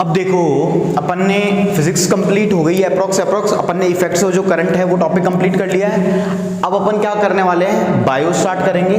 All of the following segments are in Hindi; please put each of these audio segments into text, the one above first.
अब देखो, अपन ने फिजिक्स कंप्लीट हो गई है अप्रोक्स अपन ने इफेक्ट्स और जो करंट है वो टॉपिक कंप्लीट कर लिया है। अब अपन क्या करने वाले हैं, बायो स्टार्ट करेंगे।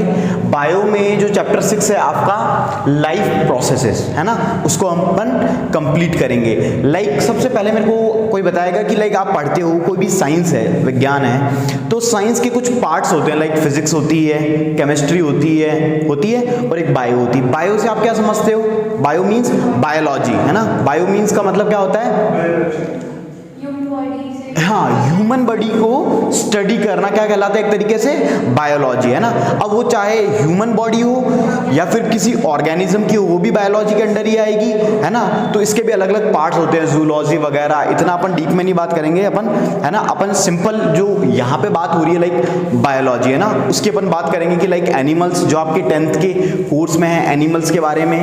बायो में जो चैप्टर 6 है आपका लाइफ प्रोसेसेस है ना, उसको हम अपन कंप्लीट करेंगे। लाइक सबसे पहले मेरे को कोई बताएगा कि लाइक आप पढ़ते हो, कोई भी साइंस है, विज्ञान है, तो साइंस के कुछ पार्ट्स होते हैं, लाइक फिजिक्स होती है, केमिस्ट्री होती है और एक बायो होती है। बायो से आप क्या समझते हो, बायो मीन्स बायोलॉजी है ना। बायो मीन्स का मतलब क्या होता है, हाँ, ह्यूमन बॉडी को स्टडी करना क्या कहलाता है, एक तरीके से बायोलॉजी है ना। अब वो चाहे ह्यूमन बॉडी हो या फिर किसी ऑर्गेनिज्म की हो, वो भी बायोलॉजी के अंडर ही आएगी है ना। तो इसके भी अलग अलग पार्ट्स होते हैं, जूलॉजी वगैरह, इतना अपन डीप में नहीं बात करेंगे अपन है ना। अपन सिंपल जो यहाँ पे बात हो रही है लाइक बायोलॉजी है ना, उसकी अपन बात करेंगे कि लाइक एनिमल्स, जो आपके 10th के कोर्स में है एनिमल्स के बारे में।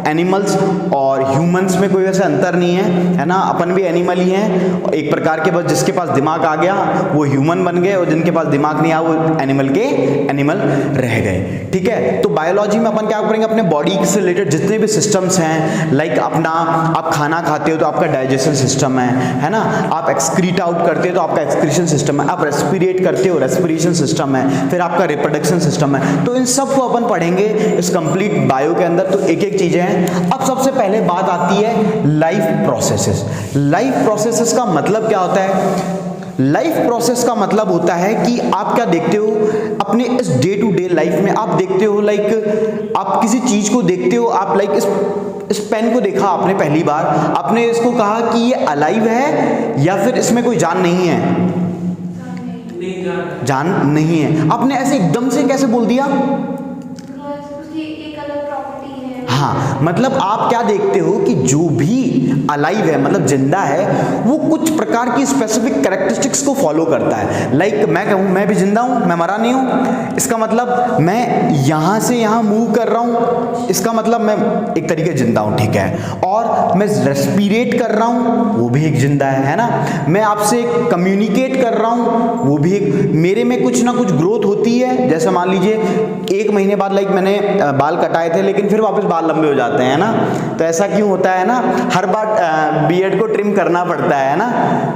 एनिमल्स और ह्यूमंस में कोई वैसे अंतर नहीं है ना, अपन भी एनिमल ही हैं एक प्रकार के। बस जिसके पास दिमाग आ गया वो ह्यूमन बन गए, और जिनके पास दिमाग नहीं आया वो एनिमल रह गए, ठीक है। तो बायोलॉजी में अपन क्या करेंगे, अपने बॉडी से रिलेटेड जितने भी सिस्टम्स हैं, लाइक अपना आप खाना खाते हो तो आपका डाइजेशन सिस्टम है ना, आप एक्सक्रीट आउट करते हो तो आपका एक्सक्रीशन सिस्टम है, आप रेस्पिरेट करते हो रेस्पिरेशन सिस्टम है, फिर आपका रिप्रोडक्शन सिस्टम है। तो इन सब को अपन पढ़ेंगे इस कंप्लीट बायो के अंदर। तो एक एक चीजें हैं। अब सबसे पहले बात आती है लाइफ प्रोसेसेस। लाइफ प्रोसेसेस का मतलब क्या होता है, लाइफ प्रोसेस का मतलब होता है कि आप क्या देखते हो अपने इस डे टू डे लाइफ में। आप देखते हो लाइक आप किसी चीज को देखते हो, आप लाइक इस पेन को देखा आपने पहली बार, आपने इसको कहा कि ये अलाइव है या फिर इसमें कोई जान नहीं है, जान नहीं है। आपने ऐसे एकदम से कैसे बोल दिया, हाँ, मतलब आप क्या देखते हो कि जो भी अलाइव है मतलब जिंदा है, वो कुछ प्रकार की स्पेसिफिक कैरेक्टरिस्टिक्स को फॉलो करता है। लाइक मैं कहूँ मैं भी जिंदा हूँ, मैं मरा नहीं हूँ, इसका मतलब मैं यहाँ से यहाँ मूव कर रहा हूँ, इसका मतलब मैं एक तरीके जिंदा हूँ, ठीक है। और मैं रेस्पिरेट कर रहा हूँ, वो भी एक जिंदा है ना। मैं आपसे कम्युनिकेट कर रहा हूँ, वो भी एक, मेरे में कुछ ना कुछ ग्रोथ होती है। जैसे मान लीजिए 1 महीने बाद लाइक मैंने बाल कटाए थे, लेकिन फिर वापस बाल लंबे हो जाते हैं ना। तो ऐसा क्यों होता है ना, हर बार बीएड को ट्रिम करना पड़ता है ना,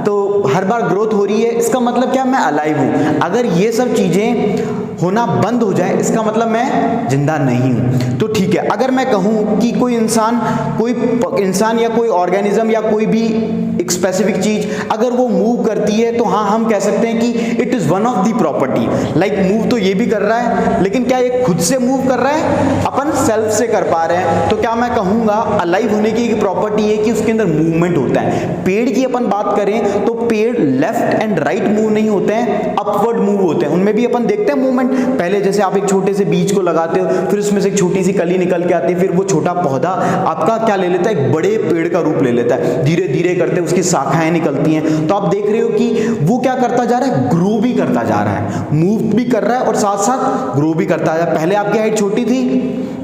तो हर बार ग्रोथ हो रही है। इसका मतलब क्या, मैं अलाइव हूं। अगर ये सब चीजें होना बंद हो जाए, इसका मतलब मैं जिंदा नहीं हूं। तो ठीक है, अगर मैं कहूं कि कोई इंसान या कोई ऑर्गेनिज्म या कोई भी एक स्पेसिफिक चीज अगर वो मूव करती है, तो हाँ हम कह सकते हैं कि it is one of the property. Like move तो ये भी कर रहा है, लेकिन क्या ये खुद से मूव कर रहा है, अपन सेल्फ से कर पा रहे हैं। तो क्या मैं कहूंगा अलाइव होने की एक प्रॉपर्टी है कि उसके अंदर मूवमेंट होता है। पेड़ की अपन बात करें तो पेड़ लेफ्ट एंड राइट मूव नहीं होते हैं, अपवर्ड मूव होते हैं। उनमें भी अपन देखते हैं मूवमेंट। पहले जैसे आप एक छोटे से बीज को लगाते हो, फिर उसमें से एक छोटी सी कली निकल के आती है, फिर वो छोटा पौधा आपका क्या ले लेता है, एक बड़े पेड़ का रूप ले लेता है। धीरे धीरे करते उसकी शाखाएं निकलती हैं। तो आप देख रहे हो कि वो क्या करता जा रहा है, ग्रो भी करता जा रहा है, मूव भी कर रहा है और साथ साथ ग्रो भी करता जा रहा है। पहले आपकी हाइट छोटी थी,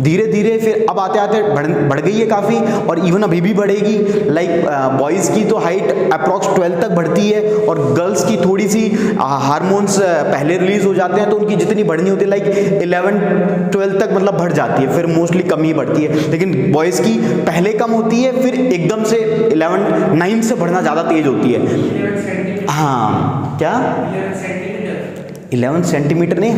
धीरे धीरे फिर अब आते आते बढ़ गई है काफी, और इवन अभी भी बढ़ेगी। लाइक बॉयज की तो हाइट अप्रॉक्स 12 तक बढ़ती है, और गर्ल्स की थोड़ी सी हार्मोन्स पहले रिलीज हो जाते हैं, तो उनकी जितनी बढ़नी होती है लाइक 11-12 तक मतलब बढ़ जाती है, फिर मोस्टली कम ही बढ़ती है। लेकिन बॉयज की पहले कम होती है, फिर एकदम से 9 से बढ़ना ज्यादा तेज होती है। हाँ, क्या 11 सेंटीमीटर नहीं,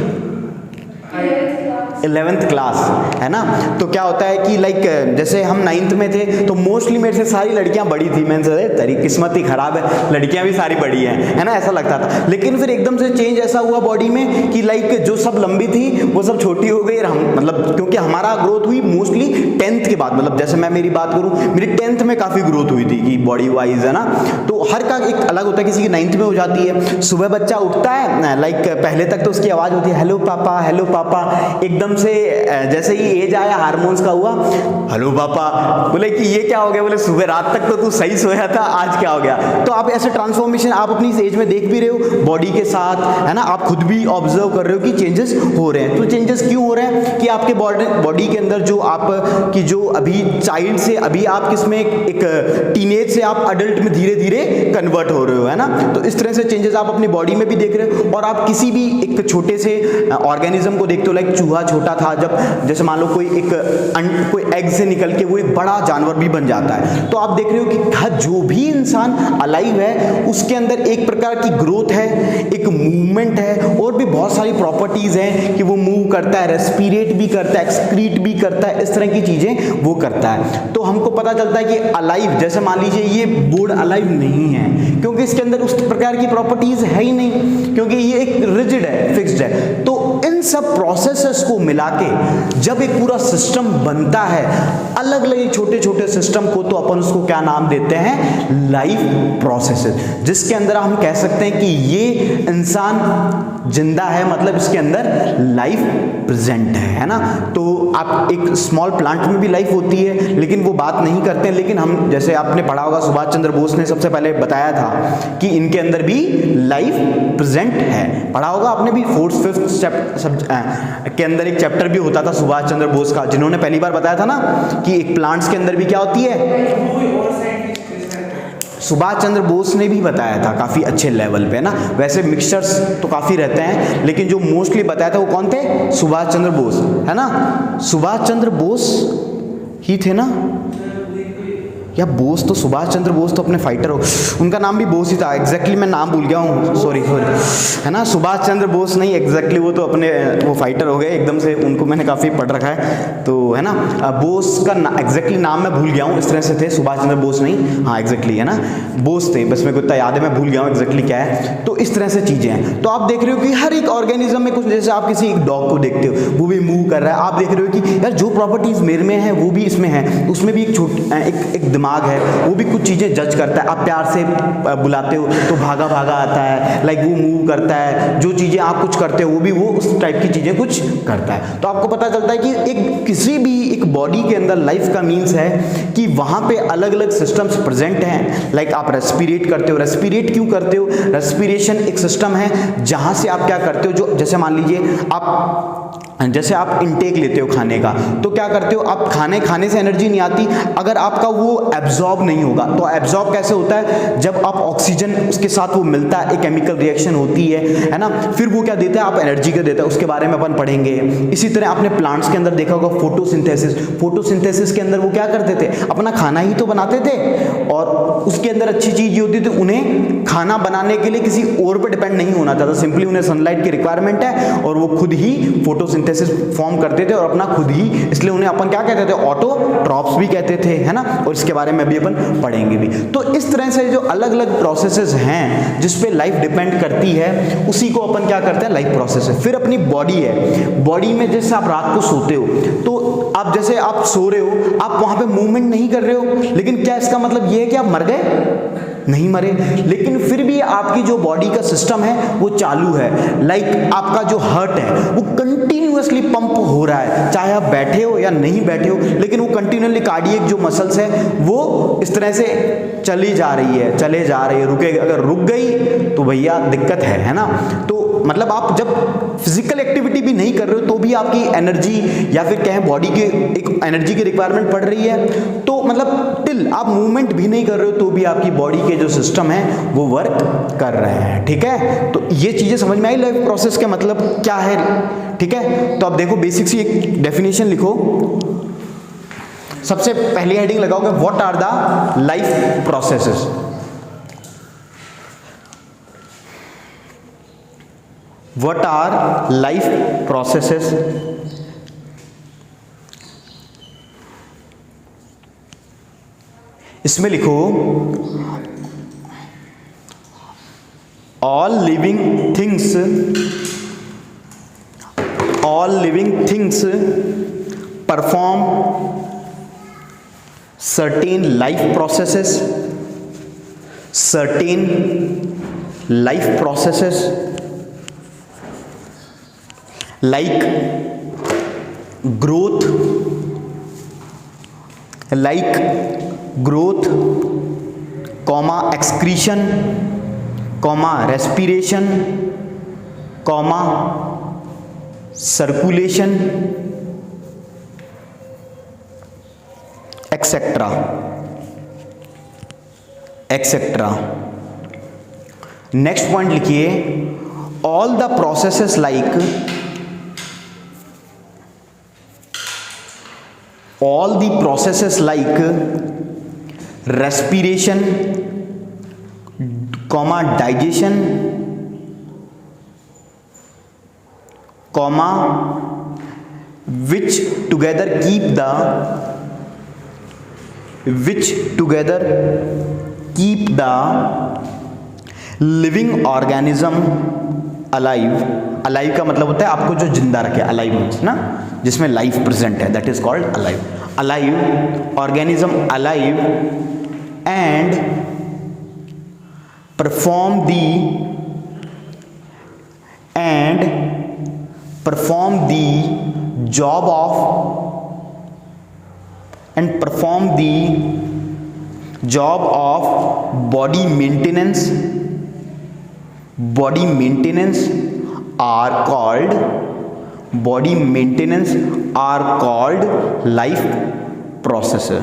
11th क्लास है ना। तो क्या होता है कि लाइक जैसे हम 9th में थे, तो मोस्टली मेरे से सारी लड़कियां बड़ी थी। मैंने सोचा तेरी किस्मत ही खराब है, लड़कियां भी सारी बड़ी हैं, है ना, ऐसा लगता था। लेकिन फिर एकदम से चेंज ऐसा हुआ बॉडी में कि लाइक जो सब लंबी थी वो सब छोटी हो गई। हम मतलब क्योंकि हमारा ग्रोथ हुई मोस्टली 10th के बाद, मतलब जैसे मैं मेरी बात करूं, मेरी 10th में काफी ग्रोथ हुई थी कि बॉडी वाइज है ना। तो हर का एक अलग होता है, किसी की 9th में हो जाती है। सुबह बच्चा उठता है, लाइक पहले तक तो उसकी आवाज होती है हेलो पापा, हेलो पापा। एकदम से जैसे ही एज आया हार्मोन्स का हुआ, हेलो पापा, बोले कि ये क्या हो गया, बोले सुबह रात तक तो तू सही सोया था, आज क्या हो गया। तो आप ऐसे ट्रांसफॉर्मेशन आप अपनी एज में देख भी रहे हो बॉडी के साथ, है ना। आप खुद भी ऑब्जर्व कर रहे हो कि चेंजेस हो रहे हैं। तो चेंजेस क्यों हो रहे हैं कि आपके बॉडी के अंदर जो आप की जो अभी चाइल्ड से अभी आप किसमें एक टीनेज से आप अडल्ट में धीरे धीरे कन्वर्ट हो रहे हो, है ना। तो इस तरह से चेंजेस आप अपनी बॉडी में भी देख रहे हो। और आप किसी भी एक छोटे से ऑर्गेनिज्म को देखते हो, लाइक चूहा छोटा छोटा था, जब जैसे मान लो कोई एग से निकल के वो एक बड़ा जानवर भी बन जाता है। तो आप देख रहे हो कि हर जो भी इंसान अलाइव है उसके अंदर एक प्रकार की ग्रोथ है, एक मूवमेंट है, और भी बहुत सारी प्रॉपर्टीज हैं कि वो मूव करता है, रेस्पिरेट भी करता है, एक्सक्रीट भी करता है, इस तरह की चीजें वो करता है। तो हमको पता चलता है कि अलाइव, जैसे मान लीजिए ये बोर्ड अलाइव नहीं है क्योंकि इसके अंदर उस प्रकार की प्रॉपर्टीज है ही नहीं, क्योंकि ये एक रिजिड है, फिक्स्ड है। तो इन सब प्रोसेसेस को मिला के जब एक पूरा सिस्टम बनता है, अलग अलग छोटे छोटे सिस्टम को, तो अपन उसको क्या नाम देते हैं, लाइफ प्रोसेसेस, जिसके अंदर हम कह सकते हैं कि ये इंसान जिंदा है, मतलब इसके अंदर लाइफ प्रेजेंट है ना। तो आप एक स्मॉल प्लांट में भी लाइफ होती है, लेकिन वो बात नहीं करते हैं। लेकिन हम, जैसे आपने पढ़ा होगा, सुभाष चंद्र बोस ने सबसे पहले बताया था कि इनके अंदर भी लाइफ प्रेजेंट है। पढ़ा होगा आपने भी, 4th 5th के अंदर एक चैप्टर भी होता था सुभाष चंद्र बोस का, जिन्होंने पहली बार बताया था ना कि एक प्लांट्स के अंदर भी क्या होती है। सुभाष चंद्र बोस ने भी बताया था काफी अच्छे लेवल पे ना। वैसे मिक्सचर्स तो काफी रहते हैं, लेकिन जो मोस्टली बताया था वो कौन थे, सुभाष चंद्र बोस, है ना। सुभाष चंद्र बोस ही थे ना, या बोस, तो सुभाष चंद्र बोस तो अपने फाइटर हो, उनका नाम भी बोस ही था। एग्जैक्टली मैं नाम भूल गया हूँ, सॉरी, है ना। सुभाष चंद्र बोस नहीं, एग्जैक्टली वो तो अपने वो फाइटर हो गए एकदम से, उनको मैंने काफ़ी पढ़ रखा है तो, है ना। बोस का एग्जैक्टली नाम मैं भूल गया हूँ, इस तरह से थे, सुभाष चंद्र बोस नहीं, हाँ एग्जैक्टली, है ना, बोस थे, बस मेरे को इतना याद है, मैं भूल गया हूँ एग्जैक्टली क्या है। तो इस तरह से चीज़ें हैं। तो आप देख रहे हो कि हर एक ऑर्गेनिज्म में कुछ, जैसे आप किसी एक डॉग को देखते हो वो भी मूव कर रहा है, आप देख रहे हो कि यार जो प्रॉपर्टीज मेरे में है वो भी इसमें है, उसमें भी एक दिमाग है, वो भी कुछ चीजें जज करता है। आप प्यार से बुलाते हो तो भागा भागा आता है, लाइक वो मूव करता है, जो चीजें आप कुछ करते हो वो भी वो उस टाइप की चीजें कुछ करता है। तो आपको पता चलता है कि एक किसी भी एक बॉडी के अंदर लाइफ का मीन्स है कि वहां पे अलग अलग सिस्टम्स प्रेजेंट हैं। लाइक आप रेस्पिरेट करते हो, रेस्पिरेट क्यों करते हो, रेस्पिरेशन एक सिस्टम है जहां से आप क्या करते हो, जो जैसे मान लीजिए जैसे आप इनटेक लेते हो खाने का, तो क्या करते हो आप, खाने से एनर्जी नहीं आती अगर आपका वो एब्जॉर्ब नहीं होगा। तो एब्जॉर्ब कैसे होता है, जब आप ऑक्सीजन उसके साथ वो मिलता है, एक केमिकल रिएक्शन होती है ना, फिर वो क्या देता है, आप एनर्जी का देता है, उसके बारे में अपन पढ़ेंगे। इसी तरह आपने प्लांट्स के अंदर देखा होगा फोटोसिंथेसिस के अंदर वो क्या करते थे, अपना खाना ही तो बनाते थे, और उसके अंदर अच्छी चीज ये होती थी, उन्हें खाना बनाने के लिए किसी और पर डिपेंड नहीं होना चाहता, सिंपली उन्हें सनलाइट की रिक्वायरमेंट है और वो खुद ही फोटोसिंथेसिस फॉर्म करते थे और अपना खुद ही, इसलिए उन्हें अपन क्या कहते थे, ऑटोट्रॉप्स भी कहते थे, है ना। और इसके बारे में भी अपन पढ़ेंगे भी। तो इस तरह से जो अलग अलग प्रोसेसेस हैं जिस पे लाइफ डिपेंड करती है, उसी को अपन क्या करते हैं, लाइफ प्रोसेस है। फिर अपनी बॉडी है, बॉडी में जैसे आप रात को सोते हो तो आप जैसे आप सो रहे हो, आप वहां पे मूवमेंट नहीं कर रहे हो, लेकिन क्या इसका मतलब ये है कि आप मर गए, नहीं मरे, लेकिन फिर भी आपकी जो बॉडी का सिस्टम है वो चालू है। लाइक आपका जो हार्ट है वो कंटिन्यूअसली पंप हो रहा है, चाहे आप बैठे हो या नहीं बैठे हो, लेकिन वो कंटिन्यूअसली कार्डियक जो मसल्स है वो इस तरह से चले जा रही है, रुके, अगर रुक गई तो भैया दिक्कत है ना। तो मतलब आप जब फिजिकल एक्टिविटी भी नहीं कर रहे हो तो भी आपकी एनर्जी या फिर कहें बॉडी के एक एनर्जी की रिक्वायरमेंट पड़ रही है। तो मतलब टिल आप मूवमेंट भी नहीं कर रहे हो तो भी आपकी बॉडी के जो सिस्टम है वो वर्क कर रहे हैं, ठीक है। तो ये चीजें समझ में आई, लाइफ प्रोसेस के मतलब क्या है, ठीक है। तो आप देखो बेसिक सी एक डेफिनेशन लिखो, सबसे पहली हेडिंग लगाओगे what are the life processes. What are life processes? इसमें लिखो all living things perform certain life processes like growth, comma excretion, comma respiration, comma circulation, etc. Next point लिखिए all the processes like all the processes like respiration, comma digestion, comma which together keep the living organism alive. Alive का मतलब होता है आपको जो जिंदा रखे, अलाइव मीन्स ना जिसमें लाइफ प्रेजेंट है, that is called alive. Alive organism alive and perform the job of body maintenance are called life processes.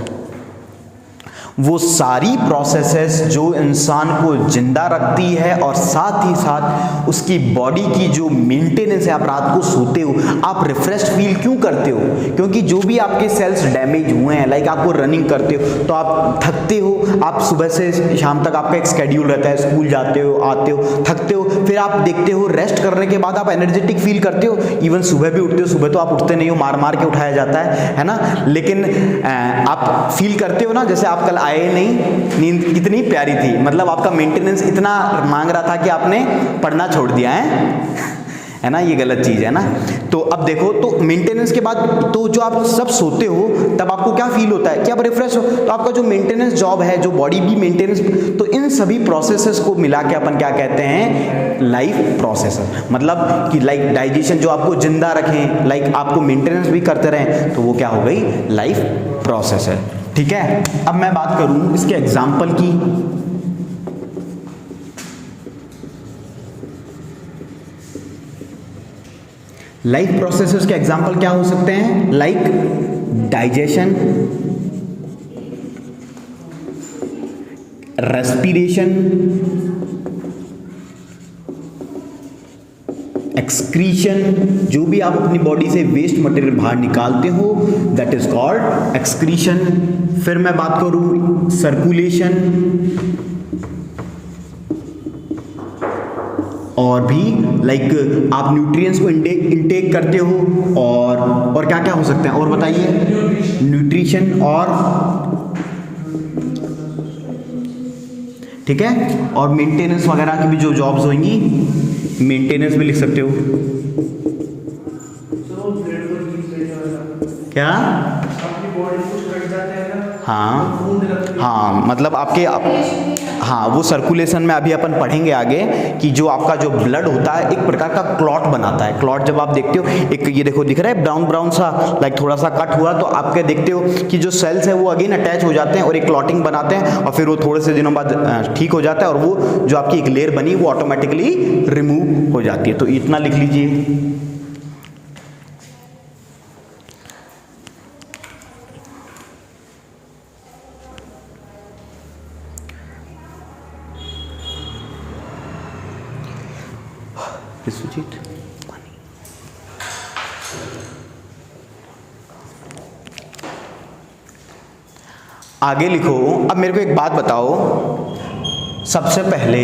वो सारी प्रोसेसेस जो इंसान को जिंदा रखती है और साथ ही साथ उसकी बॉडी की जो मेंटेनेंस है. आप रात को सोते हो, आप रिफ्रेश फील क्यों करते हो? क्योंकि जो भी आपके सेल्स डैमेज हुए हैं, लाइक आपको रनिंग करते हो तो आप थकते हो, आप सुबह से शाम तक आपका एक स्केड्यूल रहता है, स्कूल जाते हो, आते हो, थकते हो, फिर आप देखते हो रेस्ट करने के बाद आप एनर्जेटिक फील करते हो. इवन सुबह भी उठते हो, सुबह तो आप उठते नहीं हो, मार मार के उठाया जाता है ना, लेकिन आप फील करते हो ना जैसे आप कल आए नहीं, नींद कितनी प्यारी थी, मतलब आपका मेंटेनेंस इतना मांग रहा था कि आपने पढ़ना छोड़ दिया है ना. ये गलत चीज है ना. तो अब देखो, तो मेंटेनेंस के बाद तो जो आप सब सोते हो तब आपको क्या फील होता है कि आप रिफ्रेश हो. तो आपका जो मेंटेनेंस जॉब है, जो बॉडी भी मेंटेनेंस, तो इन सभी प्रोसेसेस को मिला के अपन क्या कहते हैं? Life processes. मतलब कि लाइक डाइजेशन जो आपको जिंदा रखें, लाइक आपको मेंटेनेंस भी करते रहें, तो वो क्या हो गई? लाइफ प्रोसेस है. ठीक है. अब मैं बात करूं इसके एग्जाम्पल की. लाइफ प्रोसेसेस के एग्जाम्पल क्या हो सकते हैं? Like digestion, respiration, excretion. जो भी आप अपनी बॉडी से वेस्ट मटेरियल बाहर निकालते हो, दैट इज कॉल्ड एक्सक्रीशन. फिर मैं बात करूं सर्कुलेशन, और भी लाइक आप न्यूट्रिएंट्स को इनटेक करते हो, और क्या क्या हो सकते हैं और बताइए? न्यूट्रिशन, और ठीक है, और मेंटेनेंस वगैरह की भी जो जॉब्स होंगी, मेंटेनेंस भी लिख सकते हो. क्या? हाँ, मतलब आपके हाँ, वो सर्कुलेशन में अभी अपन पढ़ेंगे आगे कि जो आपका जो ब्लड होता है एक प्रकार का क्लॉट बनाता है. क्लॉट जब आप देखते हो, एक ये देखो दिख रहा है ब्राउन ब्राउन सा, लाइक थोड़ा सा कट हुआ, तो आपके देखते हो कि जो सेल्स है वो अगेन अटैच हो जाते हैं और एक क्लॉटिंग बनाते हैं, और फिर वो थोड़े से दिनों बाद ठीक हो जाता है, और वो जो आपकी एक लेयर बनी वो ऑटोमेटिकली रिमूव हो जाती है. तो इतना लिख लीजिए. आगे लिखो. अब मेरे को एक बात बताओ सबसे पहले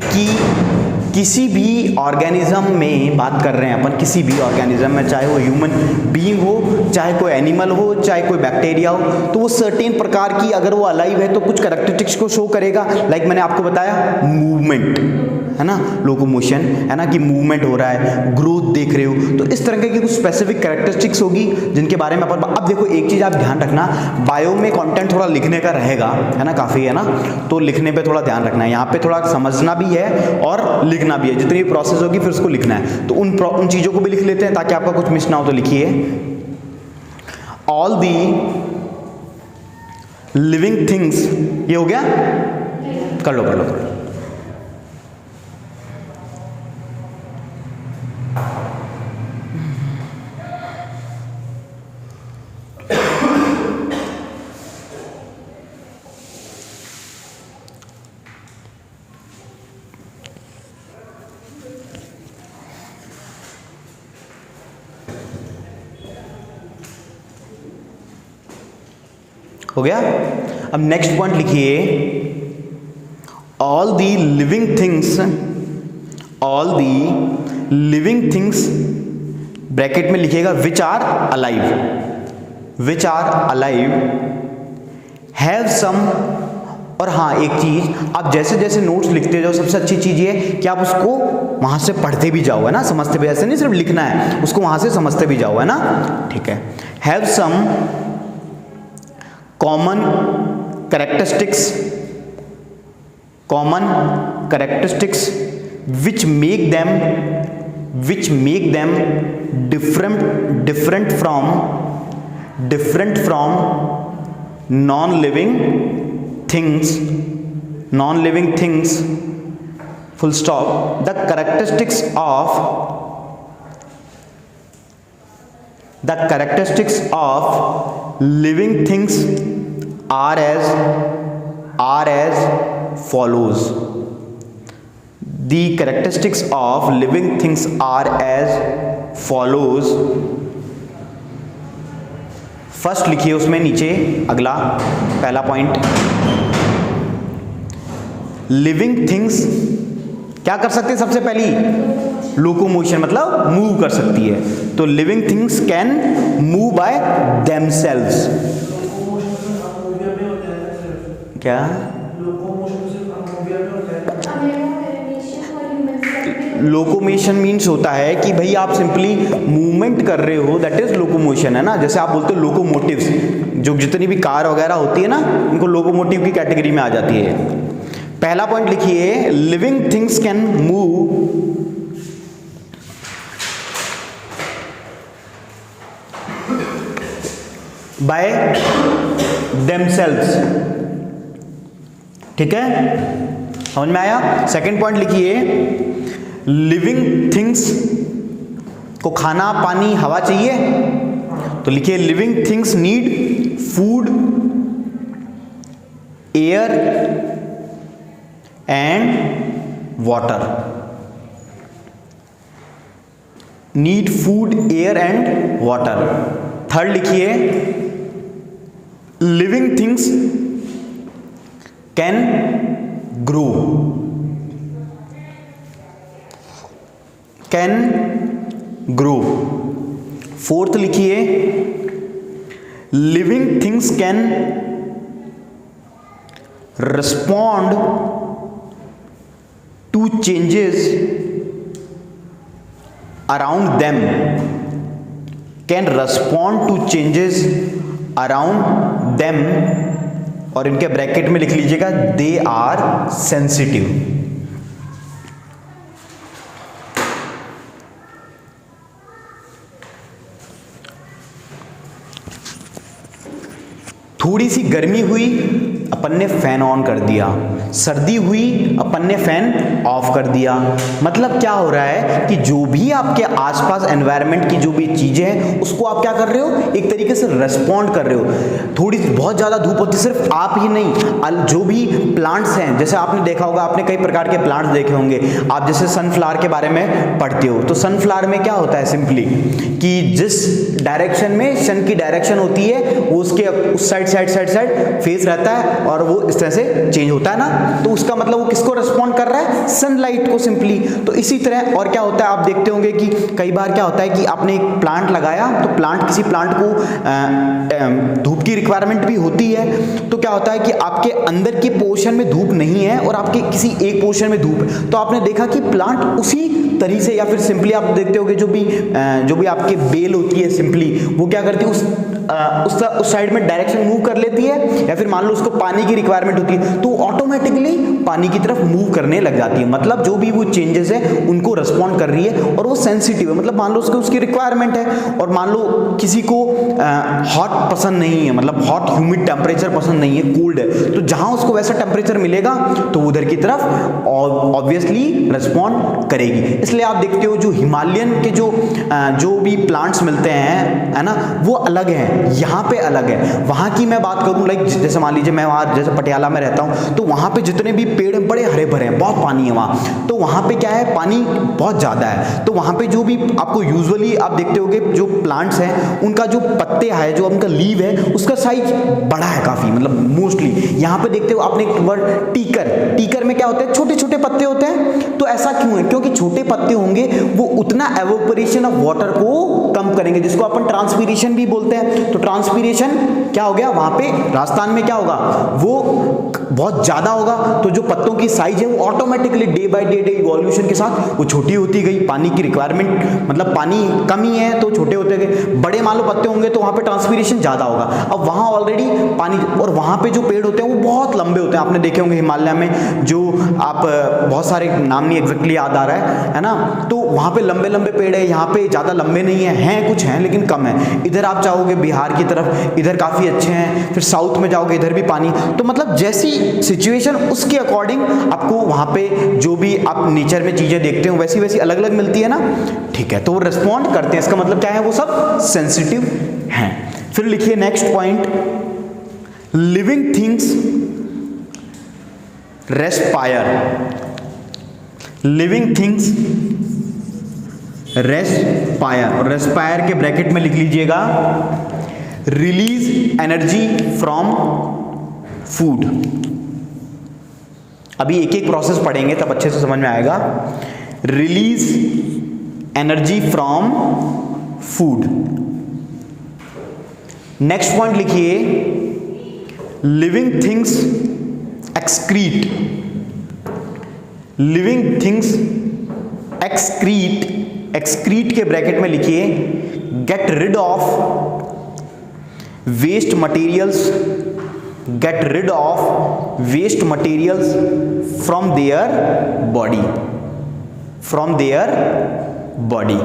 कि किसी भी ऑर्गेनिज्म में बात कर रहे हैं अपन, किसी भी ऑर्गेनिज्म में, चाहे वो ह्यूमन बीइंग हो, चाहे कोई एनिमल हो, चाहे कोई बैक्टीरिया हो, तो वो सर्टेन प्रकार की, अगर वो अलाइव है तो कुछ कैरेक्टरिस्टिक्स को शो करेगा. लाइक मैंने आपको बताया मूवमेंट है ना, लोकोमोशन है ना, कि मूवमेंट हो रहा है, ग्रोथ देख रहे हो, तो इस तरह की कुछ स्पेसिफिक कैरेक्टरिस्टिक्स होगी जिनके बारे में अपन. अब देखो एक चीज आप ध्यान रखना, बायो में कंटेंट थोड़ा लिखने का रहेगा है ना, काफी है ना, तो लिखने पे थोड़ा ध्यान रखना है. यहाँ पे थोड़ा समझना भी है और लिखना भी है, जितनी भी प्रोसेस होगी फिर उसको लिखना है. तो उन चीजों को भी लिख लेते हैं ताकि आपका कुछ मिस ना हो. तो लिखिए ऑल दी लिविंग थिंग्स. ये हो गया? कर लो कर लो कर लो. हो गया। अब नेक्स्ट पॉइंट लिखिए, all the living things bracket में लिखिएगा which are alive have some. और हाँ, एक चीज, आप जैसे जैसे नोट्स लिखते जाओ, सबसे अच्छी चीज ये कि आप उसको वहां से पढ़ते भी जाओ, है ना, समझते भी, ऐसे नहीं सिर्फ लिखना है, उसको वहां से समझते भी जाओ, है ना, ठीक है। Have some common characteristics which make them different from non-living things, full stop. The characteristics of living things are as follows. The characteristics of living things are as follows. First लिखिए उसमें नीचे, अगला पहला पॉइंट, लिविंग थिंग्स क्या कर सकते हैं? सबसे पहली लोकोमोशन, मतलब मूव कर सकती है। तो living things can move by themselves. क्या लोकोमोशन मीन्स होता है कि भाई आप सिंपली मूवमेंट कर रहे हो, दैट इज लोकोमोशन, है ना। जैसे आप बोलते हो लोकोमोटिव्स, जो जितनी भी कार वगैरह होती है ना, उनको लोकोमोटिव की कैटेगरी में आ जाती है। पहला पॉइंट लिखिए, living things can move by themselves, ठीक है, समझ में आया। सेकंड पॉइंट लिखिए, लिविंग थिंग्स को खाना, पानी, हवा चाहिए, तो लिखिए living things need food, air and water. Need food, air and water. Third लिखिए, living things can grow, fourth लिखिए, living things can respond to changes around them, और इनके ब्रैकेट में लिख लीजिएगा दे आर सेंसिटिव। थोड़ी सी गर्मी हुई, अपन ने फैन ऑन कर दिया, सर्दी हुई, अपन ने फैन ऑफ कर दिया। मतलब क्या हो रहा है कि जो भी आपके आसपास एनवायरनमेंट की जो भी चीजें हैं, उसको आप क्या कर रहे हो, एक तरीके से रेस्पॉन्ड कर रहे हो। थोड़ी बहुत ज्यादा धूप होती, सिर्फ आप ही नहीं, जो भी प्लांट्स हैं, जैसे आपने देखा होगा, आपने कई प्रकार के प्लांट्स देखे होंगे, आप जैसे सनफ्लावर के बारे में पढ़ते हो, तो सनफ्लावर में क्या होता है सिंपली कि जिस डायरेक्शन में सन की डायरेक्शन होती है, वो उसके उस साइड फेस रहता है, और वो इस तरह से चेंज होता है ना, तो उसका मतलब वो किसको रिस्पॉन्ड कर रहा है, सनलाइट को सिंपली। तो इसी तरह और क्या होता है, आप देखते होंगे कि कई बार क्या होता है कि आपने एक प्लांट लगाया, तो किसी प्लांट को धूप की रिक्वायरमेंट भी होती है, तो क्या होता है कि आपके अंदर के पोर्शन में धूप नहीं है और आपके किसी एक पोर्शन में धूप है, तो आपने देखा कि प्लांट उसी तरीके से, या फिर सिंपली आप देखते होंगे जो भी आपके बेल होती है, सिंपली वो क्या करती है, उस साइड में डायरेक्शन मूव कर लेती है, या फिर मान लो उसको पानी की रिक्वायरमेंट होती है, तो ऑटोमेटिकली पानी की तरफ मूव करने लग जाती है। मतलब जो भी वो चेंजेस है उनको रिस्पॉन्ड कर रही है, और वो सेंसिटिव है। मतलब मान लो उसकी रिक्वायरमेंट है, और मान लो किसी को हॉट पसंद नहीं है, मतलब हॉट ह्यूमिड टेम्परेचर पसंद नहीं है, कोल्ड है, तो जहां उसको वैसा टेम्परेचर मिलेगा तो उधर की तरफ ऑब्वियसली रिस्पॉन्ड करेगी। इसलिए आप देखते हो जो हिमालयन के जो भी प्लांट्स मिलते हैं, है ना, वो अलग हैं। यहाँ पे अलग है। वहाँ की मैं बात करूँ लाइक जैसे मान लीजिए मैं वहाँ जैसे पटियाला में रहता हूँ, तो वहाँ पे जितने भी पेड़ हैं बड़े हरे भरे हैं, बहुत पानी है वहाँ। तो वहाँ पे क्या है, पानी बहुत ज़्यादा है। तो वहाँ पे जो भी आपको यूजुअली आप देखते होगे जो प्लांट्स हैं उनका जो पत्ते है, जो उनका लीव है, उसका साइज बड़ा है काफ़ी, मतलब मोस्टली। यहाँ पे देखते हो आपने एक वर्ड टीकर, टीकर में क्या होता है, छोटे छोटे पत्ते होते हैं। तो ऐसा क्यों है, क्योंकि छोटे पत्ते होंगे वो उतना एवोपरेशन ऑफ वाटर को कम करेंगे, जिसको अपन ट्रांसपीरेशन भी बोलते हैं। तो ट्रांसपीरेशन क्या हो गया, वहां पे राजस्थान में क्या होगा, वो बहुत ज्यादा होगा। तो जो पत्तों की साइज है वो automatically day by day evolution के साथ वो छोटी होती गई। पानी की रिक्वायरमेंट, मतलब पानी कम ही है तो छोटे होते गए। बड़े मान लो पत्ते होंगे तो वहां पे ट्रांसपीरेशन ज्यादा होगा। अब वहां ऑलरेडी पानी, और वहां पे जो पेड़ होते हैं वो बहुत लंबे होते हैं। आपने देखे होंगे हिमालय में, जो आप बहुत सारे नाम नहीं एग्जैक्टली याद आ रहा है ना, तो वहां पे लंबे लंबे पेड़ है, यहाँ पे ज्यादा लंबे नहीं है, हैं कुछ हैं लेकिन कम है। इधर आप जाओगे बिहार की तरफ, इधर काफी अच्छे हैं, फिर साउथ में जाओगे इधर भी पानी। तो मतलब जैसी सिचुएशन उसके अकॉर्डिंग आपको वहां पे जो भी आप नेचर में चीजें देखते हो वैसी वैसी अलग अलग मिलती है ना, ठीक है। तो वो रिस्पॉन्ड करते हैं, इसका मतलब क्या है, वो सब सेंसिटिव हैं। फिर लिखिए next point, living things respire. Living things respire, और रेस्पायर के ब्रैकेट में लिख लीजिएगा रिलीज एनर्जी फ्रॉम फूड। अभी एक एक प्रोसेस पढ़ेंगे तब अच्छे से समझ में आएगा। Release energy from food. Next point लिखिए, living things excrete. Living things excrete, excrete के ब्रैकेट में लिखिए get rid of waste materials, get rid of waste materials from their body, from their body.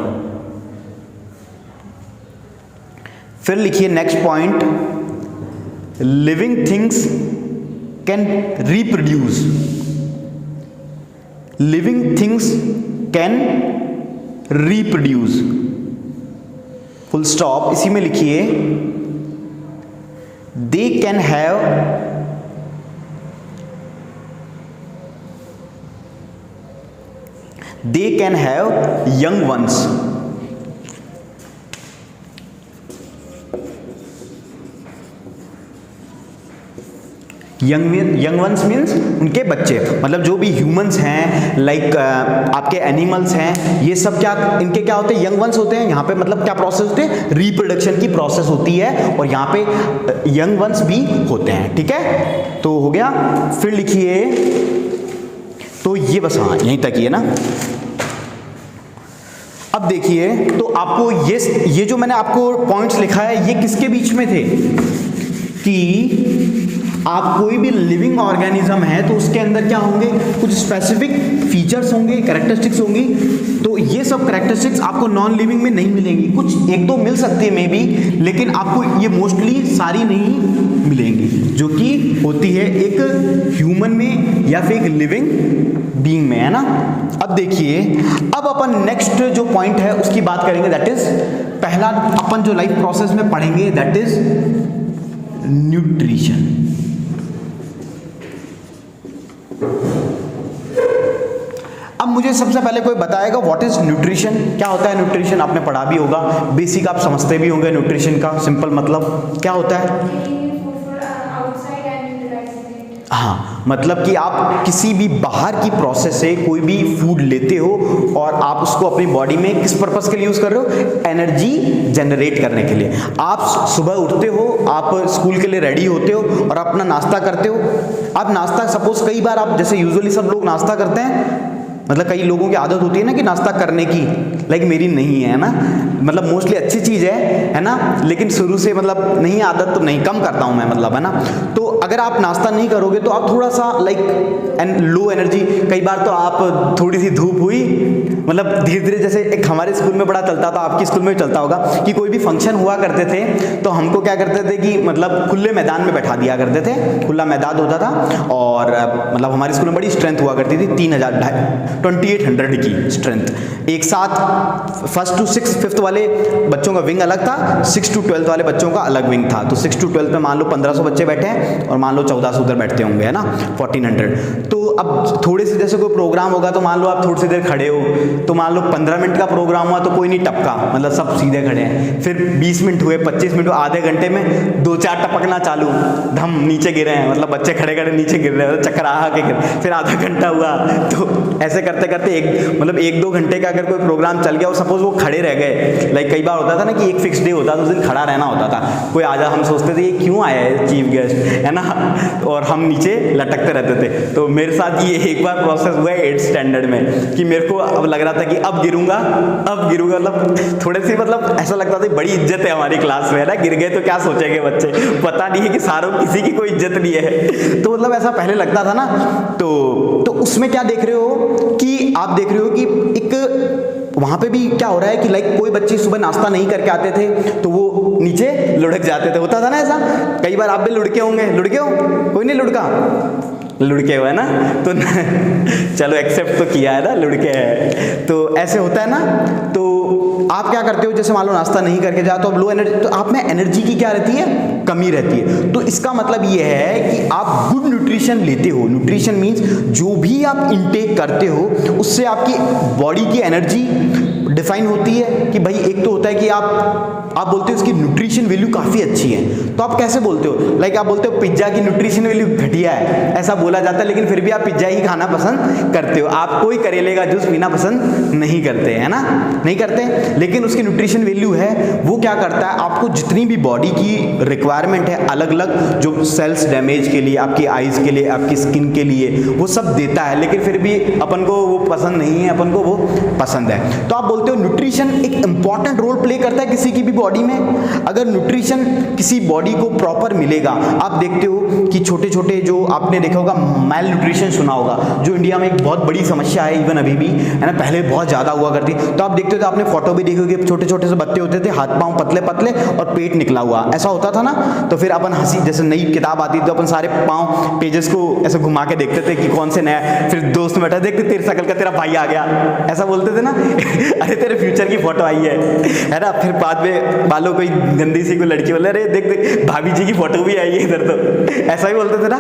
फिर लिखिए next point, living things can reproduce. Living things can reproduce, full stop. इसी में लिखिए they can have young ones. Young ones means उनके बच्चे, मतलब जो भी ह्यूमंस हैं, लाइक आपके एनिमल्स हैं, ये सब क्या इनके क्या होते हैं, यंग वंस होते हैं। यहाँ पे मतलब क्या प्रोसेस होते हैं, रिप्रोडक्शन की प्रोसेस होती है, और यहाँ पे यंग वंस भी होते हैं, ठीक है। तो हो गया। फिर लिखिए, तो ये बस हाँ यहीं तक ही है ना। अब देखिए, तो आपको ये जो मैंने आपको पॉइंट्स लिखा है ये किसके बीच में थे, कि आप कोई भी लिविंग ऑर्गेनिज्म है तो उसके अंदर क्या होंगे, कुछ स्पेसिफिक फीचर्स होंगे, कैरेक्टरिस्टिक्स होंगी। तो ये सब कैरेक्टरिस्टिक्स आपको नॉन लिविंग में नहीं मिलेंगी, कुछ एक दो मिल सकती है मे बी, लेकिन आपको ये मोस्टली सारी नहीं मिलेंगी, जो कि होती है एक ह्यूमन में या फिर एक लिविंग बीइंग में, है ना। अब देखिए, अब अपन नेक्स्ट जो पॉइंट है उसकी बात करेंगे, दैट इज पहला अपन जो लाइफ प्रोसेस में पढ़ेंगे, दैट इज न्यूट्रिशन। अब मुझे सबसे पहले कोई बताएगा व्हाट इज न्यूट्रिशन, क्या होता है न्यूट्रिशन। आपने पढ़ा भी होगा, बेसिक आप समझते भी होंगे न्यूट्रिशन का सिंपल मतलब क्या होता है। हाँ, मतलब कि आप किसी भी बाहर की प्रोसेस से कोई भी फूड लेते हो और आप उसको अपनी बॉडी में किस पर्पस के लिए यूज कर रहे हो, एनर्जी जनरेट करने के लिए। आप सुबह उठते हो, आप स्कूल के लिए रेडी होते हो और अपना नाश्ता करते हो। आप नाश्ता सपोज कई बार आप जैसे यूजुअली सब लोग नाश्ता करते हैं, मतलब कई लोगों की आदत होती है ना कि नाश्ता करने की, लाइक मेरी नहीं है ना, मतलब मोस्टली अच्छी चीज़ है ना, लेकिन शुरू से मतलब नहीं आदत तो नहीं, कम करता हूँ मैं, मतलब है ना। तो अगर आप नाश्ता नहीं करोगे तो आप थोड़ा सा लाइक लो एनर्जी, कई बार तो आप थोड़ी सी धूप हुई, मतलब धीरे धीरे, जैसे एक हमारे स्कूल में बड़ा चलता था, आपकी स्कूल में भी चलता होगा, कि कोई भी फंक्शन हुआ करते थे तो हमको क्या करते थे कि मतलब खुले मैदान में बैठा दिया करते थे, खुला मैदान होता था, और मतलब हमारे स्कूल में बड़ी स्ट्रेंथ हुआ करती थी, 3000 2800 की स्ट्रेंथ। एक साथ 1st to 6th 5th वाले बच्चों का विंग अलग था, 6th to 12th वाले बच्चों का अलग विंग था। तो 6th to 12th में मान लो 1500 बच्चे बैठे हैं और मान लो 1400 उधर बैठते होंगे, है ना, 1400। तो अब थोड़े से जैसे कोई प्रोग्राम होगा तो मान लो आप थोड़ी सी देर खड़े हो, तो मान लो 15 मिनट का प्रोग्राम हुआ तो कोई नहीं टपका, मतलब सब सीधे खड़े हैं। फिर 20 मिनट हुए, 25 मिनट हुए, आधे घंटे में 2-4 टपकना चालू, धम नीचे गिरे हैं, मतलब बच्चे खड़े खड़े नीचे गिर रहे हैं, चक्कर आ के गिर। फिर आधा घंटा हुआ, तो ऐसे करते करते 1-2 घंटे का अगर कोई प्रोग्राम चल गया और सपोज वो खड़े रह गए, लाइक कई बार होता था ना कि एक फिक्स डे होता था, उस दिन खड़ा रहना होता था, कोई आजा, हम सोचते थे ये क्यों आया है चीफ गेस्ट, है ना, और हम नीचे लटकते रहते थे। तो मेरे साथ ये एक बार प्रोसेस हुआ है 8th स्टैंडर्ड में कि मेरे को अब लग रहा था कि अब गिरूंगा, मतलब थोड़े से, मतलब ऐसा लगता था बड़ी इज्जत है हमारी क्लास में, है ना, गिर गए तो क्या सोचेंगे बच्चे, पता नहीं है कि सारों किसी की कोई इज्जत नहीं है। तो मतलब ऐसा पहले लगता था ना। तो उसमें क्या देख रहे हो कि आप देख रहे हो कि एक वहां पे भी क्या हो रहा है कि लाइक कोई बच्चे सुबह नाश्ता नहीं करके आते थे तो वो नीचे लुढ़क जाते थे, होता था ना ऐसा। कई बार आप भी लुढ़के होंगे, लुढ़के हो, कोई नहीं लुढ़का, लुढ़के हुए ना, तो चलो एक्सेप्ट तो किया है ना, लुढ़के है, तो ऐसे होता है ना। तो आप क्या करते हो, जैसे मान लो नाश्ता नहीं करके जाओ तो अब लो एनर्जी, तो आप में एनर्जी की क्या रहती है, कमी रहती है। तो इसका मतलब ये है कि आप गुड न्यूट्रिशन लेते हो। न्यूट्रिशन मीन्स जो भी आप इनटेक करते हो उससे आपकी बॉडी की एनर्जी डिफाइन होती है कि भाई एक तो होता है कि आप बोलते हो इसकी न्यूट्रिशन वैल्यू काफ़ी अच्छी है, तो आप कैसे बोलते हो, लाइक आप बोलते हो पिज्ज़ा की न्यूट्रिशन वैल्यू घटिया है, ऐसा बोला जाता है, लेकिन फिर भी आप पिज्ज़ा ही खाना पसंद करते हो। आप कोई करेले का जूस पीना पसंद नहीं करते, है ना, नहीं करते, लेकिन उसकी न्यूट्रिशन वैल्यू है। वो क्या करता है, आपको जितनी भी बॉडी की रिक्वायरमेंट है, अलग अलग जो सेल्स डैमेज के लिए, आपकी आइज़ के लिए, आपकी स्किन के लिए, वो सब देता है, लेकिन फिर भी अपन को वो पसंद नहीं है, अपन को वो पसंद है। तो आप बोलते हो न्यूट्रिशन एक इंपॉर्टेंट रोल प्ले करता है किसी की भी बॉडी में। अगर न्यूट्रिशन किसी बॉडी को प्रॉपर मिलेगा, आप देखते हो कि छोटे छोटे जो आपने देखा होगा मैल न्यूट्रिशन सुना होगा, जो इंडिया में एक बहुत बड़ी समस्या है, इवन अभी भी, है ना, पहले बहुत ज़्यादा हुआ करती। तो आप देखते हो, तो आपने फोटो भी देखी होगी, छोटे छोटे से बच्चे होते थे, हाथ पाँव पतले पतले और पेट निकला हुआ, ऐसा होता था ना। तो फिर अपन हंसी, जैसे नई किताब आती तो अपन सारे पाँव पेजेस को ऐसे घुमा के देखते थे कि कौन से नया, फिर दोस्त बैठा, देखते तेरे शकल का तेरा भाई आ गया, ऐसा बोलते थे ना अरे तेरे फ्यूचर की फोटो आई है ना। फिर बाद में बालों कोई गंदी सी कोई लड़की बोले, अरे देख देख भाभी जी की फोटो भी आई है इधर, तो ऐसा ही बोलते थे ना।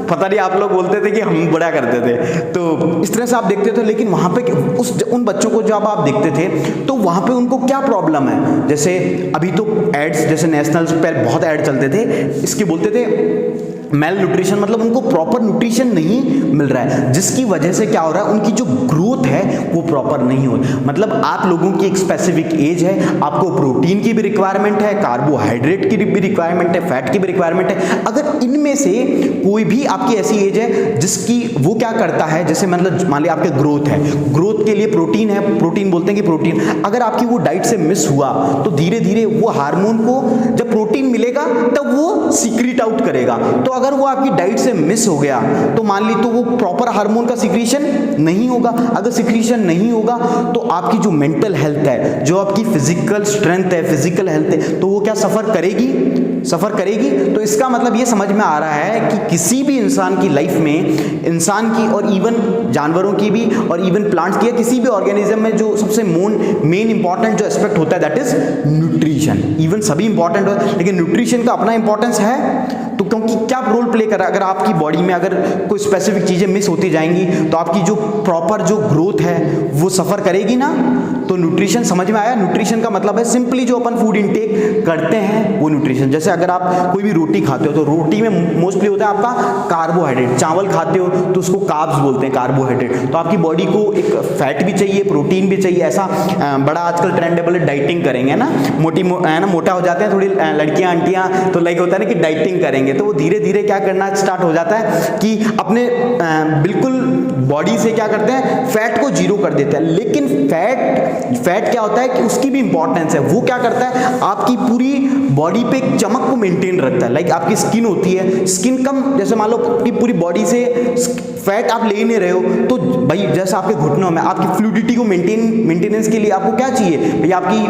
पता नहीं आप लोग बोलते थे कि हम बड़ा करते थे, तो इस तरह से आप देखते थे। लेकिन वहां पे उन बच्चों को जब आप देखते थे तो वहां पे उनको क्या प्रॉब्लम है, जैसे अभी तो एड्स, जैसे नेशनल पर बहुत ऐड चलते थे, इसके बोलते थे मेल न्यूट्रिशन, मतलब उनको प्रॉपर न्यूट्रिशन नहीं मिल रहा है, जिसकी वजह से क्या हो रहा है, उनकी जो ग्रोथ है वो प्रॉपर नहीं हो। मतलब आप लोगों की एक स्पेसिफिक एज है, आपको प्रोटीन की भी रिक्वायरमेंट है, कार्बोहाइड्रेट की भी रिक्वायरमेंट है, फैट की भी रिक्वायरमेंट है। अगर इनमें से कोई भी आपकी ऐसी एज है जिसकी वो क्या करता है, जैसे मतलब मान लिया आपके ग्रोथ है, ग्रोथ के लिए प्रोटीन है, प्रोटीन बोलते हैं कि प्रोटीन, अगर आपकी वो डाइट से मिस हुआ तो धीरे धीरे वो हार्मोन को जब प्रोटीन मिलेगा तब वो सीक्रेट आउट करेगा। तो अगर वो आपकी डाइट से मिस हो गया तो मान ली तो वो प्रॉपर हार्मोन का सिक्रीशन नहीं होगा। अगर सिक्रीशन नहीं होगा तो आपकी जो मेंटल हेल्थ है, जो आपकी फिजिकल स्ट्रेंथ है, फिजिकल हेल्थ है, तो वो क्या सफर करेगी, सफर करेगी। तो इसका मतलब ये समझ में आ रहा है कि किसी भी इंसान की लाइफ में, इंसान की और इवन जानवरों की भी और इवन प्लांट्स की, किसी भी ऑर्गेनिज्म में जो सबसे मेन इंपॉर्टेंट जो एस्पेक्ट होता है दैट इज न्यूट्रिशन। इवन सभी इंपॉर्टेंट है लेकिन न्यूट्रिशन का अपना इंपॉर्टेंस है। तो क्योंकि क्या रोल प्ले कर रहा है, अगर आपकी बॉडी में अगर कोई स्पेसिफिक चीजें मिस होती जाएंगी तो आपकी जो प्रॉपर जो ग्रोथ है वो सफर करेगी ना। तो न्यूट्रिशन समझ में आया। न्यूट्रिशन का मतलब है सिंपली जो अपन फूड इनटेक करते हैं वो न्यूट्रिशन। जैसे अगर आप कोई भी रोटी खाते हो तो रोटी में मोस्टली होता है आपका कार्बोहाइड्रेट। चावल खाते हो तो उसको कार्ब्स बोलते हैं, कार्बोहाइड्रेट। तो आपकी बॉडी को एक फैट भी चाहिए, प्रोटीन भी चाहिए। ऐसा बड़ा आजकल ट्रेंडेबल डाइटिंग करेंगे ना, मोटा हो जाते हैं थोड़ी लड़कियां आंटियां, तो लाइक होता है ना कि डाइटिंग करेंगे तो वो धीरे धीरे क्या करना स्टार्ट हो जाता है कि अपने बिल्कुल बॉडी से क्या करते हैं, फैट को जीरो कर देते हैं। लेकिन फैट क्या होता है कि उसकी भी इंपॉर्टेंस है। वो क्या करता है, आपकी पूरी बॉडी पे एक चमक को मेंटेन रखता है। लाइक आपकी स्किन होती है, स्किन कम, जैसे मान लो पूरी बॉडी से फैट आप ले नहीं रहे हो तो भाई जैसे आपके घुटनों में आपकी फ्लूइडिटी को मेंटेनेंस के लिए आपको क्या चाहिए भाई,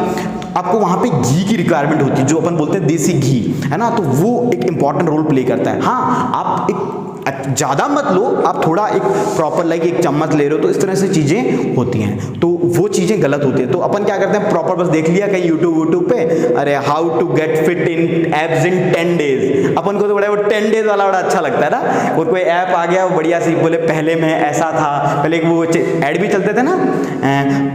आपको वहां पे घी की रिक्वायरमेंट होती है, जो अपन बोलते हैं देसी घी, है ना। तो वो एक इंपॉर्टेंट रोल प्ले करता है। हाँ, आप एक ज़्यादा मत लो, आप थोड़ा एक प्रॉपर लाइक एक चम्मच ले रहे हो, तो इस तरह से चीज़ें होती हैं, तो वो चीज़ें गलत होती है। तो अपन क्या करते हैं, प्रॉपर बस देख लिया कहीं यूट्यूब पे, अरे how to get fit in abs in 10 days, अपन को तो बड़ा वो 10 डेज वाला बड़ा अच्छा लगता है ना। और कोई ऐप आ गया वो बढ़िया सी बोले पहले मैं ऐसा था, पहले वो ऐड भी चलते थे ना,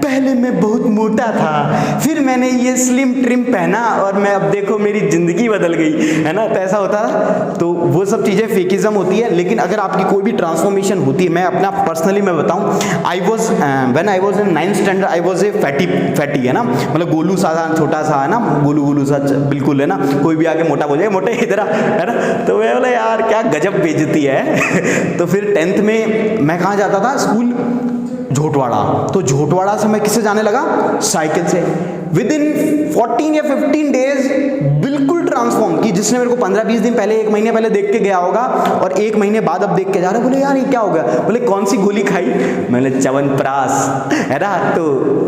पहले मैं बहुत मोटा था, फिर मैंने ये स्लिम ट्रिम पहना और मैं अब देखो मेरी जिंदगी बदल गई, है ना, तो ऐसा होता है। तो वो सब चीज़ें फेकिज्म होती है। लेकिन अगर आपकी कोई भी ट्रांसफॉर्मेशन होती है, मैं अपना पर्सनली मैं बताऊं, when I was in 9th standard I was a fatty है ना, मतलब गोलू सा छोटा सा है ना, गोलू सा बिल्कुल है ना, कोई भी आके मोटा बोले मोटे इधर है ना, तो मैं बोला यार क्या गजब बेइज्जती है। तो फिर 10th में मैं कहाँ जाता था स्कूल, झोटवाड़ा, तो झोटवाड़ा से मैं किससे जाने लगा, साइकिल से। विद इन 14 या 15 डेज बिल्कुल ट्रांसफॉर्म, कि जिसने मेरे को 15-20 दिन पहले, 1 महीने पहले देख के गया होगा और 1 महीने बाद अब देख के जा रहा है, बोले यार ये क्या हो गया, बोले कौन सी गोली खाई, मैंने च्यवनप्राश, है ना। तो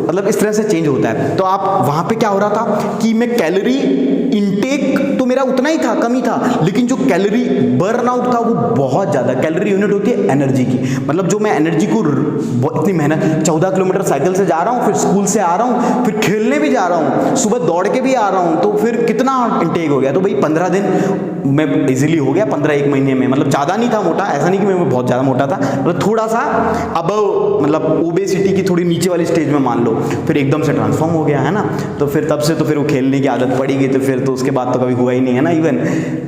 मतलब इस तरह से चेंज होता है। तो आप वहां पे क्या हो रहा था कि मैं कैलोरी इनटेक तो मेरा उतना ही था, कम ही था, लेकिन जो कैलोरी बर्न आउट था वो बहुत ज्यादा। कैलोरी यूनिट होती है एनर्जी की, मतलब जो मैं एनर्जी को इतनी मेहनत, 14 किलोमीटर साइकिल से जा रहा हूँ, फिर स्कूल से आ रहा हूँ, फिर खेलने भी जा रहा हूँ, सुबह दौड़ के भी आ रहा हूँ, तो फिर कितना इंटेक हो गया। तो भाई 15 दिन में इजीली हो गया, 15-1 महीने में, मतलब ज़्यादा नहीं था मोटा, ऐसा नहीं कि मैं बहुत ज़्यादा मोटा था, मतलब थोड़ा सा अबव, मतलब ओबेसिटी की थोड़ी नीचे वाली स्टेज में मान लो, फिर एकदम से ट्रांसफॉर्म हो गया, है ना। तो फिर तब से तो फिर वो खेलने की आदत पड़ी गई, तो फिर तो उसके बाद तो कभी हुआ ही नहीं, है ना इवन।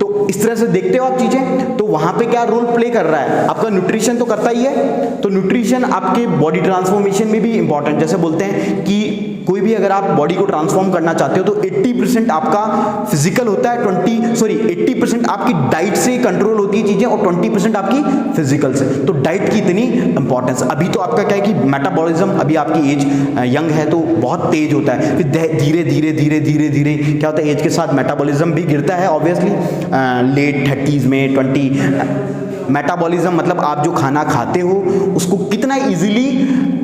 तो इस तरह से देखते हो आप चीज़ें, तो वहाँ पे क्या रोल प्ले कर रहा है, आपका न्यूट्रिशन तो करता ही है। तो न्यूट्रिशन आपके बॉडी ट्रांसफॉर्मेशन में भी इंपॉर्टेंट, जैसे बोलते हैं कि कोई भी अगर आप बॉडी को ट्रांसफॉर्म करना चाहते हो तो 80% आपका फिजिकल होता है, 80% आपकी डाइट से कंट्रोल होती है चीजें, और 20% आपकी फिजिकल से। तो डाइट की इतनी इंपॉर्टेंस। अभी तो आपका क्या है कि मेटाबॉलिज्म, अभी आपकी एज यंग है तो बहुत तेज होता है, फिर धीरे धीरे धीरे धीरे धीरे क्या होता है, एज के साथ मेटाबॉलिज्म भी गिरता है ऑब्वियसली। लेट 30s में 20 मेटाबॉलिज्म मतलब आप जो खाना खाते हो उसको कितना इजीली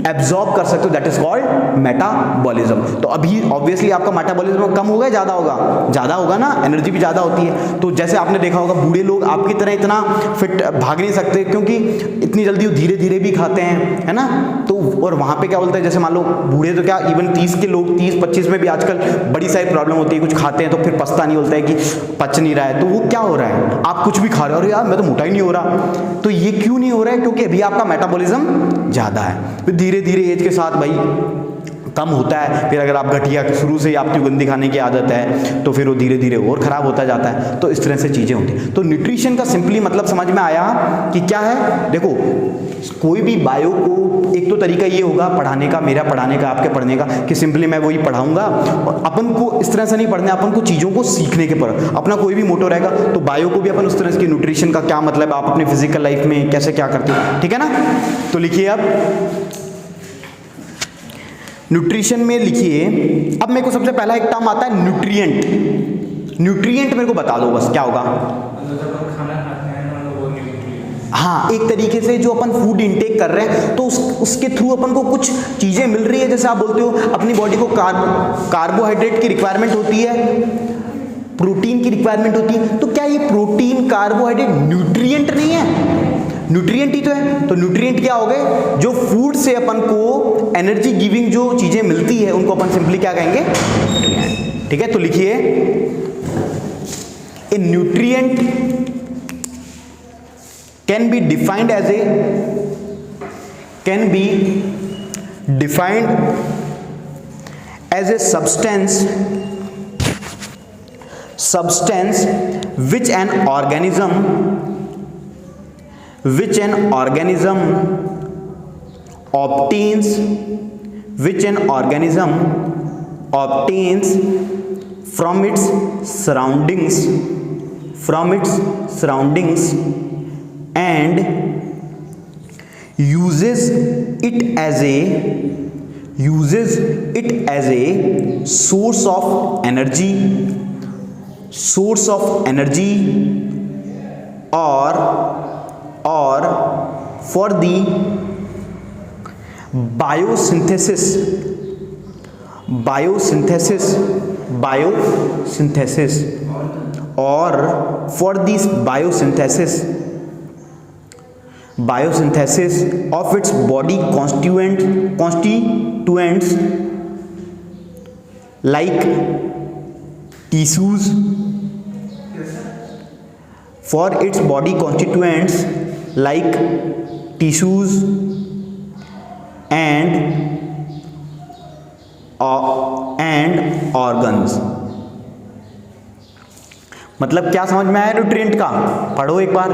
एब्जॉर्ब कर सकते हो, दैट इज कॉल्ड मेटाबॉलिज्म। तो अभी ऑब्वियसली आपका मेटाबॉलिज्म कम होगा, ज्यादा होगा, ज्यादा होगा ना, एनर्जी भी ज्यादा होती है। तो जैसे आपने देखा होगा बूढ़े लोग आपकी तरह इतना फिट भाग नहीं सकते, क्योंकि इतनी जल्दी वो धीरे धीरे भी खाते हैं, है ना। तो और वहां पे क्या बोलते हैं, जैसे मान लो बूढ़े तो क्या इवन 30 के लोग 30-25 में भी आजकल बड़ी सारी प्रॉब्लम होती है, कुछ खाते हैं तो फिर पछता नहीं, बोलता है कि पच नहीं रहा है। तो वो क्या हो रहा है, आप कुछ भी खा रहे हो, अरे यार मैं तो मोटा ही नहीं हो रहा। तो ये क्यों नहीं हो रहा है, क्योंकि अभी आपका मेटाबॉलिज्म ज्यादा है। फिर धीरे धीरे एज के साथ भाई कम होता है। फिर अगर आप घटिया शुरू से ही आपकी गंदी खाने की आदत है तो फिर वो धीरे धीरे और खराब होता जाता है। तो इस तरह से चीजें होती हैं। तो न्यूट्रिशन का सिंपली मतलब समझ में आया कि क्या है। देखो कोई भी बायो को एक तो तरीका ये होगा पढ़ाने का, मेरा पढ़ाने का, आपके पढ़ने का, कि सिंपली मैं वही पढ़ाऊंगा और अपन को इस तरह से नहीं पढ़ना, अपन को चीज़ों को सीखने के पर अपना कोई भी मोटो रहेगा। तो बायो को भी अपन उस तरह की न्यूट्रिशन का क्या मतलब, आप अपने फिजिकल लाइफ में कैसे क्या करते हो, ठीक है ना। तो लिखिए अब न्यूट्रिशन में लिखिए। अब मेरे को सबसे पहला एक टर्म आता है न्यूट्रिएंट। न्यूट्रिएंट मेरे को बता दो बस क्या होगा। हाँ, एक तरीके से जो अपन फूड इंटेक कर रहे हैं तो उसके थ्रू अपन को कुछ चीजें मिल रही है। जैसे आप बोलते हो अपनी बॉडी को कार्बोहाइड्रेट की रिक्वायरमेंट होती है, प्रोटीन की रिक्वायरमेंट होती है। तो क्या ये प्रोटीन कार्बोहाइड्रेट न्यूट्रिएंट नहीं है? न्यूट्रिएंट ही तो है। तो न्यूट्रिएंट क्या हो गए, जो फूड से अपन को एनर्जी गिविंग जो चीजें मिलती है उनको अपन सिंपली क्या कहेंगे, ठीक है। तो लिखिए ए nutrient can be defined as a substance which an organism obtains from its surroundings and uses it as a source of energy or for the biosynthesis or for this biosynthesis biosynthesis of its body constituents like tissues, for its body constituents like tissues and organs. मतलब क्या समझ में आया न्यूट्रिएंट का? पढ़ो एक बार।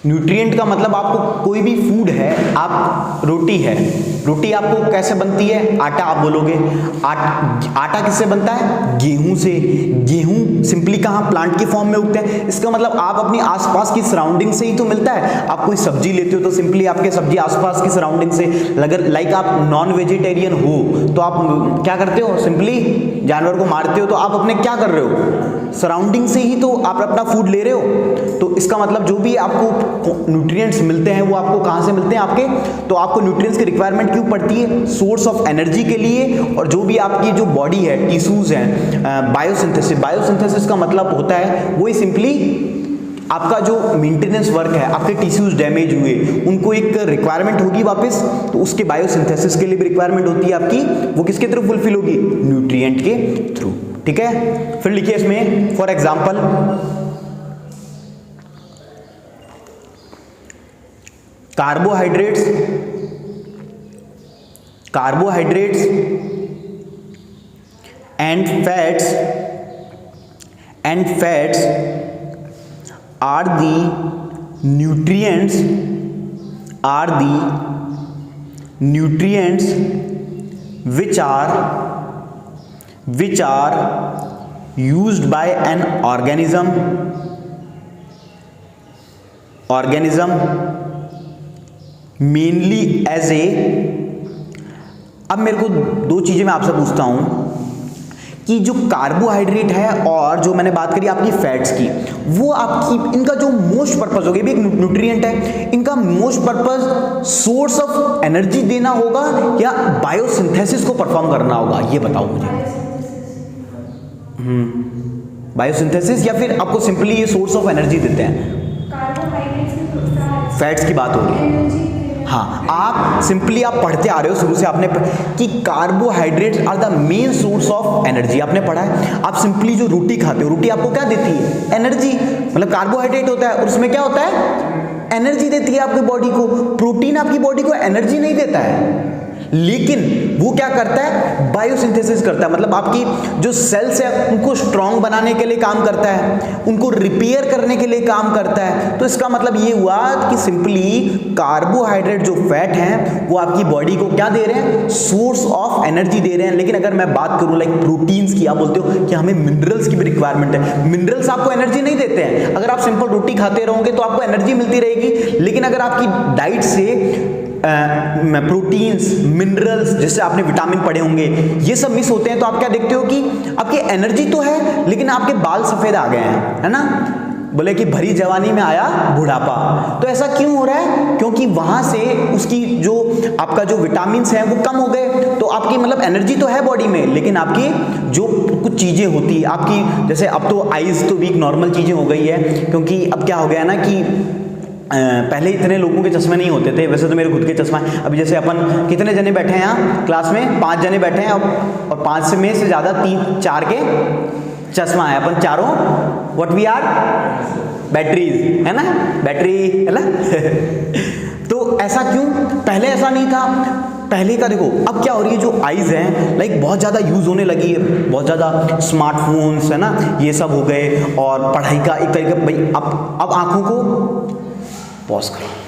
न्यूट्रिएंट का मतलब आपको कोई भी फूड है, आप रोटी है, रोटी आपको कैसे बनती है? आटा आप बोलोगे, आटा किससे बनता है? गेहूं से। गेहूं सिंपली कहाँ? प्लांट के फॉर्म में उगते हैं। इसका मतलब आप अपनी आसपास की सराउंडिंग से ही तो मिलता है। आप कोई सब्जी लेते हो तो सिंपली आपके सब्जी आसपास की सराउंडिंग से। अगर लाइक आप नॉन वेजिटेरियन हो तो आप क्या करते हो? सिंपली जानवर को मारते हो, तो आप अपने क्या कर रहे हो? सराउंडिंग से ही तो आप अपना फूड ले रहे हो। तो इसका मतलब जो भी आपको न्यूट्रिएंट्स मिलते हैं वो आपको कहां से मिलते हैं? आपके, तो आपको न्यूट्रिएंट्स की रिक्वायरमेंट क्यों पड़ती है? सोर्स ऑफ एनर्जी के लिए। और जो भी आपकी जो बॉडी है, टिश्यूज हैं, बायोसिंथेसिस। बायोसिंथेसिस का मतलब होता है वही सिंपली आपका जो मेंटेनेंस वर्क है, आपके टिश्यूज डैमेज हुए, उनको एक रिक्वायरमेंट होगी वापस, तो उसके बायोसिंथेसिस के लिए भी रिक्वायरमेंट होती है आपकी। वो किसके थ्रू फुलफिल होगी? न्यूट्रिएंट के थ्रू। ठीक है, फिर लिखिए इसमें for example carbohydrates and fats are the nutrients which are used by an organism mainly as a। अब मेरे को दो चीजें मैं आपसे पूछता हूं कि जो कार्बोहाइड्रेट है और जो मैंने बात करी आपकी फैट्स की, वो आपकी इनका जो मोस्ट पर्पस होगा, भी एक न्यूट्रिएंट है, इनका most purpose source of energy देना होगा या बायोसिंथेसिस को परफॉर्म करना होगा? ये बताओ मुझे। बायोसिंथेसिस या फिर आपको सिंपली ये सोर्स ऑफ एनर्जी देते हैं? फैट्स की बात हो रही है। हाँ, आप सिंपली आप पढ़ते आ रहे हो शुरू से, आपने कि carbohydrates are the main source of energy, आपने पढ़ा है। आप सिंपली जो रोटी खाते हो, रोटी आपको क्या देती है? एनर्जी। मतलब कार्बोहाइड्रेट होता है और उसमें क्या होता है? एनर्जी देती है आपकी बॉडी को। प्रोटीन आपकी बॉडी को एनर्जी नहीं देता है, लेकिन वो क्या करता है? बायोसिंथेसिस करता है। मतलब आपकी जो सेल्स है उनको स्ट्रांग बनाने के लिए काम करता है, उनको रिपेयर करने के लिए काम करता है। तो इसका मतलब ये हुआ कि सिंपली कार्बोहाइड्रेट जो फैट हैं वो आपकी बॉडी को क्या दे रहे हैं? सोर्स ऑफ एनर्जी दे रहे हैं। लेकिन अगर मैं बात करूं लाइक प्रोटीन्स की, आप बोलते हो कि हमें मिनरल्स की भी रिक्वायरमेंट है। मिनरल्स आपको एनर्जी नहीं देते हैं। अगर आप सिंपल रोटी खाते रहोगे तो आपको एनर्जी मिलती रहेगी, लेकिन अगर आपकी डाइट से प्रोटीन्स, मिनरल्स, जैसे आपने विटामिन पढ़े होंगे, ये सब मिस होते हैं, तो आप क्या देखते हो कि आपकी एनर्जी तो है लेकिन आपके बाल सफेद आ गए हैं, है ना? बोले कि भरी जवानी में आया बुढ़ापा। तो ऐसा क्यों हो रहा है? क्योंकि वहां से उसकी जो आपका जो विटामिन्स हैं वो कम हो गए। तो आपकी मतलब एनर्जी तो है बॉडी में, लेकिन आपकी जो कुछ चीजें होती है आपकी, जैसे अब तो आईज तो वीक नॉर्मल चीजें हो गई है, क्योंकि अब क्या हो गया ना कि पहले इतने लोगों के चश्मे नहीं होते थे। वैसे तो मेरे खुद के चश्मा है। अभी जैसे अपन कितने जने बैठे हैं यहाँ क्लास में? 5 जने बैठे हैं, और 5 में से ज़्यादा 3-4 के चश्मा है। अपन चारों व्हाट वी आर? बैटरीज, है ना? बैटरी, है ना? तो ऐसा क्यों? पहले ऐसा नहीं था। पहले का देखो, अब क्या हो रही है, जो आईज हैं लाइक बहुत ज़्यादा यूज़ होने लगी है, बहुत ज़्यादा स्मार्टफोन्स, है ना, ये सब हो गए, और पढ़ाई का एक तरीके भाई अब आँखों को पॉज करो।